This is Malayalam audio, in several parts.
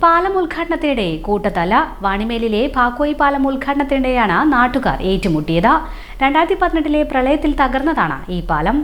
പാലം ഉദ്ഘാടനത്തിനിടെ കൂട്ടത്തല. വാണിമേലിലെ പാക്കോയി പാലം ഉദ്ഘാടനത്തിനിടെയാണ് നാട്ടുകാർ ഏറ്റുമുട്ടിയത്. 2018 പ്രളയത്തിൽ തകർന്നതാണ് ഈ പാലം.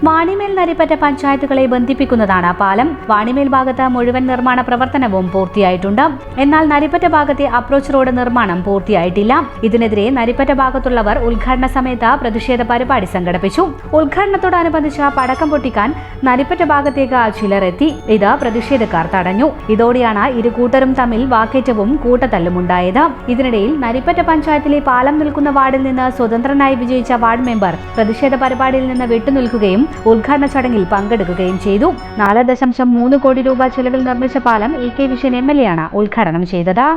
വാണിമേൽ നരിപ്പറ്റ പഞ്ചായത്തുകളെ ബന്ധിപ്പിക്കുന്നതാണ് പാലം. വാണിമേൽ ഭാഗത്ത് മുഴുവൻ നിർമ്മാണ പ്രവർത്തനവും പൂർത്തിയായിട്ടുണ്ട്. എന്നാൽ നരിപ്പറ്റ ഭാഗത്തെ അപ്രോച്ച് റോഡ് നിർമ്മാണം പൂർത്തിയായിട്ടില്ല. ഇതിനെതിരെ നരിപ്പറ്റ ഭാഗത്തുള്ളവർ ഉദ്ഘാടന സമയത്ത് പ്രതിഷേധ പരിപാടി സംഘടിപ്പിച്ചു. ഉദ്ഘാടനത്തോടനുബന്ധിച്ച് പടക്കം പൊട്ടിക്കാൻ നരിപ്പറ്റ ഭാഗത്തേക്ക് ചിലർ എത്തി. ഇത് പ്രതിഷേധക്കാർ തടഞ്ഞു. ഇതോടെയാണ് ഇരു കൂട്ടരും തമ്മിൽ വാക്കേറ്റവും കൂട്ടത്തല്ലുമുണ്ടായത്. ഇതിനിടയിൽ നരിപ്പറ്റ പഞ്ചായത്തിലെ പാലം നിൽക്കുന്ന വാർഡിൽ നിന്ന് സ്വതന്ത്രനായി വിജയിച്ച വാർഡ് മെമ്പർ പ്രതിഷേധ പരിപാടിയിൽ നിന്ന് വിട്ടുനിൽക്കുകയും ഉദ്ഘാടന ചടങ്ങിൽ പങ്കെടുക്കുകയും ചെയ്തു. 4.3 കോടി രൂപ ചെലവിൽ നിർമ്മിച്ച പാലം EK വിജയൻ MLA ആണ് ഉദ്ഘാടനം ചെയ്തത്.